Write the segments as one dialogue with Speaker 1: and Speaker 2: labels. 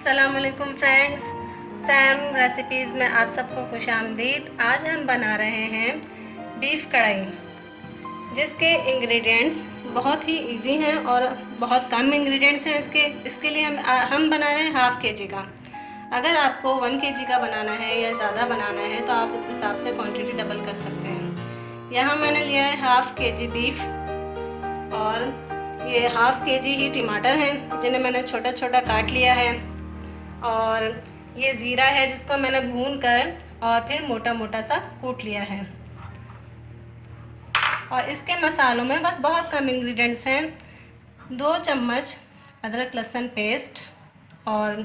Speaker 1: अस्सलामुअलैकुम friends, Sam recipes में आप सबको खुशामदीद। आज हम बना रहे हैं बीफ कढ़ाई, जिसके इंग्रेडिएंट्स बहुत ही इजी हैं और बहुत कम इंग्रेडिएंट्स हैं। इसके लिए हम बना रहे हैं हाफ़ के जी का। अगर आपको 1 kg का बनाना है या ज़्यादा बनाना है तो आप उस हिसाब से क्वांटिटी डबल कर सकते हैं। यहाँ मैंने लिया है हाफ़ के जी बीफ और ये हाफ़ के जी ही टमाटर हैं जिन्हें मैंने छोटा छोटा काट लिया है, और ये ज़ीरा है जिसको मैंने भून कर और फिर मोटा मोटा सा कूट लिया है। और इसके मसालों में बस बहुत कम इंग्रेडिएंट्स हैं। 2 चम्मच अदरक लहसुन पेस्ट और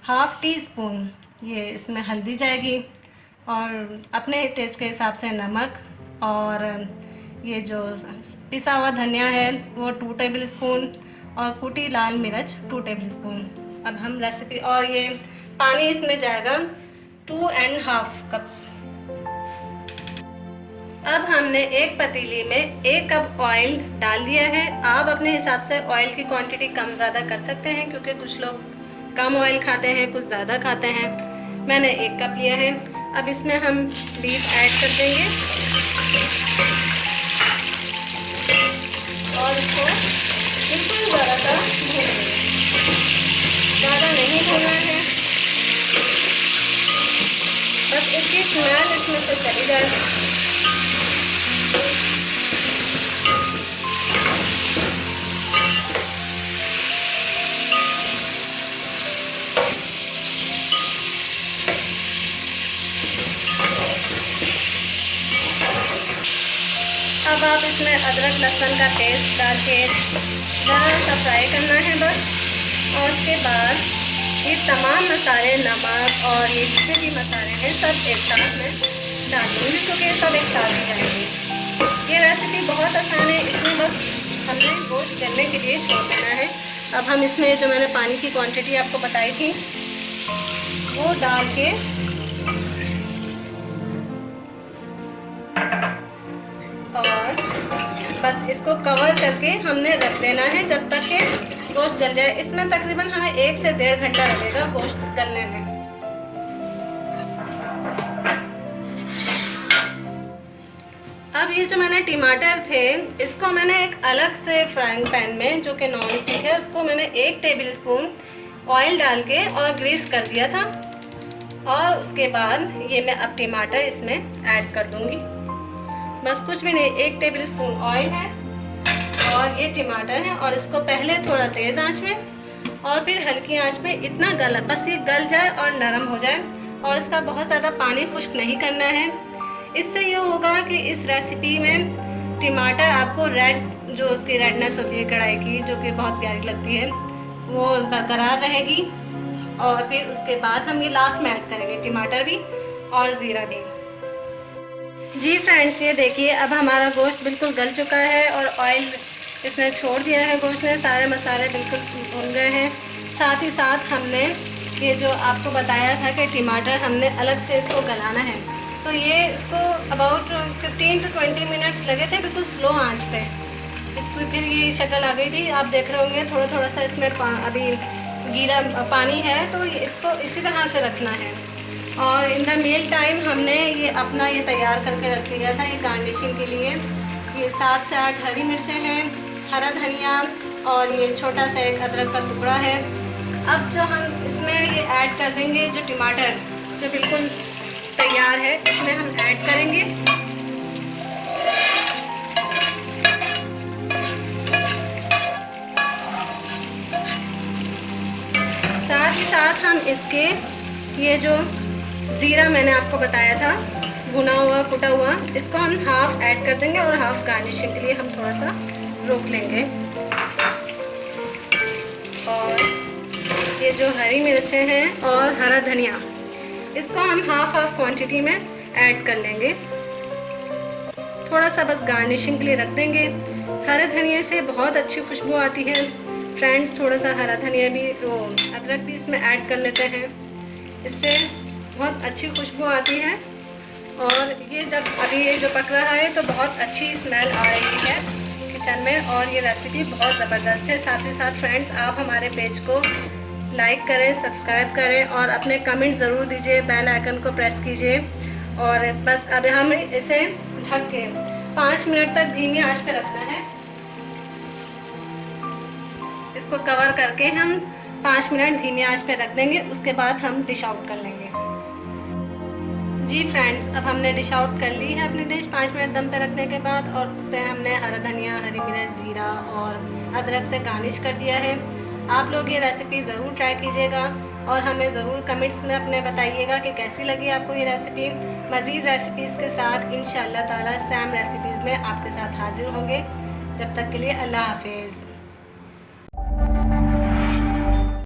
Speaker 1: हाफ़ टी स्पून ये इसमें हल्दी जाएगी, और अपने टेस्ट के हिसाब से नमक, और ये जो पिसा हुआ धनिया है वो 2 टेबल स्पून, और कूटी लाल मिर्च 2 टेबल स्पून। अब हम रेसिपी, और ये पानी इसमें जाएगा 2.5 कप्स। अब हमने एक पतीली में 1 कप ऑयल डाल दिया है। आप अपने हिसाब से ऑयल की क्वांटिटी कम ज़्यादा कर सकते हैं, क्योंकि कुछ लोग कम ऑयल खाते हैं, कुछ ज़्यादा खाते हैं। मैंने 1 कप लिया है। अब इसमें हम बीफ ऐड कर देंगे और इसको बिल्कुल ज़रा सा भूनेंगे, ज़्यादा नहीं भूनना है, बस इसकी स्मेल इसमें से चली जाए। अब आप इसमें अदरक लहसुन का पेस्ट डाल के ज़रा सा फ्राई करना है बस। और उसके बाद ये तमाम मसाले, नमक और ये जितने भी मसाले हैं सब एक साथ में डाल दूँगी, क्योंकि ये सब एक साथ ही जाएंगे। ये रेसिपी बहुत आसान है, इसमें बस हमने गोश्त गलने के लिए छोड़ देना है। अब हम इसमें जो मैंने पानी की क्वांटिटी आपको बताई थी वो डाल के और बस इसको कवर करके हमने रख देना है जब तक कि गोश्त गल जाए। इसमें तकरीबन हमें 1 से 1.5 घंटा लगेगा गोश्त गलने में। अब ये जो मैंने टमाटर थे इसको मैंने एक अलग से फ्राइंग पैन में, जो कि नॉन स्टिक है, उसको मैंने 1 टेबल स्पून ऑयल डाल के और ग्रीस कर दिया था। और उसके बाद ये मैं अब टमाटर इसमें ऐड कर दूंगी। बस कुछ भी नहीं, 1 टेबल स्पून ऑयल है और ये टमाटर है, और इसको पहले थोड़ा तेज़ आंच में और फिर हल्की आंच में इतना गला, बस ये गल जाए और नरम हो जाए, और इसका बहुत ज़्यादा पानी खुश्क नहीं करना है। इससे ये होगा कि इस रेसिपी में टमाटर आपको रेड, जो उसकी रेडनेस होती है कढ़ाई की, जो कि बहुत प्यारी लगती है, वो बरकरार रहेगी। और फिर उसके बाद हम ये लास्ट में ऐड करेंगे टमाटर भी और ज़ीरा भी। जी फ्रेंड्स, ये देखिए अब हमारा गोश्त बिल्कुल गल चुका है और ऑयल इसने छोड़ दिया है गोश्त ने, सारे मसाले बिल्कुल भुन गए हैं। साथ ही साथ हमने ये जो आपको बताया था कि टमाटर हमने अलग से इसको गलाना है, तो ये इसको अबाउट 15 to 20 मिनट्स लगे थे बिल्कुल स्लो आंच पे। इसको फिर ये शक्ल आ गई थी, आप देख रहे होंगे थोड़ा थोड़ा सा इसमें अभी गीला पानी है, तो इसको इसी तरह से रखना है। और इन द मील टाइम हमने ये अपना ये तैयार करके रख लिया था ये गार्निशिंग के लिए। ये 7 से 8 हरी मिर्चें हैं, हरा धनिया, और ये छोटा सा एक अदरक का टुकड़ा है। अब जो हम इसमें ये ऐड कर देंगे, जो टमाटर जो बिल्कुल तैयार है इसमें हम ऐड करेंगे। साथ ही साथ हम इसके ये जो ज़ीरा मैंने आपको बताया था भुना हुआ कुटा हुआ, इसको हम हाफ़ ऐड कर देंगे और हाफ़ गार्निशिंग के लिए हम थोड़ा सा रोक लेंगे। और ये जो हरी मिर्चें हैं और हरा धनिया, इसको हम हाफ़ क्वांटिटी में ऐड कर लेंगे, थोड़ा सा बस गार्निशिंग के लिए रख देंगे। हरे धनिया से बहुत अच्छी खुशबू आती है फ्रेंड्स, थोड़ा सा हरा धनिया भी, वो अदरक भी इसमें ऐड कर लेते हैं, इससे बहुत अच्छी खुशबू आती है। और ये जब अभी ये जो पक रहा है तो बहुत अच्छी स्मेल आ रही है किचन में, और ये रेसिपी बहुत ज़बरदस्त है। साथ ही साथ फ्रेंड्स, आप हमारे पेज को लाइक करें, सब्सक्राइब करें और अपने कमेंट ज़रूर दीजिए, बेल आइकन को प्रेस कीजिए। और बस अब हम इसे ढक के 5 मिनट तक धीमी आंच पे रखना है। इसको कवर करके हम 5 मिनट धीमी आंच पे रख देंगे, उसके बाद हम डिश आउट कर लेंगे। जी फ्रेंड्स, अब हमने डिश आउट कर ली है अपनी डिश 5 मिनट दम पे रखने के बाद, और उस पर हमने हरा धनिया, हरी मिर्च, ज़ीरा और अदरक से गार्निश कर दिया है। आप लोग ये रेसिपी ज़रूर ट्राई कीजिएगा और हमें ज़रूर कमेंट्स में अपने बताइएगा कि कैसी लगी आपको ये रेसिपी। मज़ीद रेसिपीज़ के साथ इंशाअल्लाह ताला सैम रेसिपीज़ में आपके साथ हाजिर होंगे। जब तक के लिए अल्लाह हाफिज़।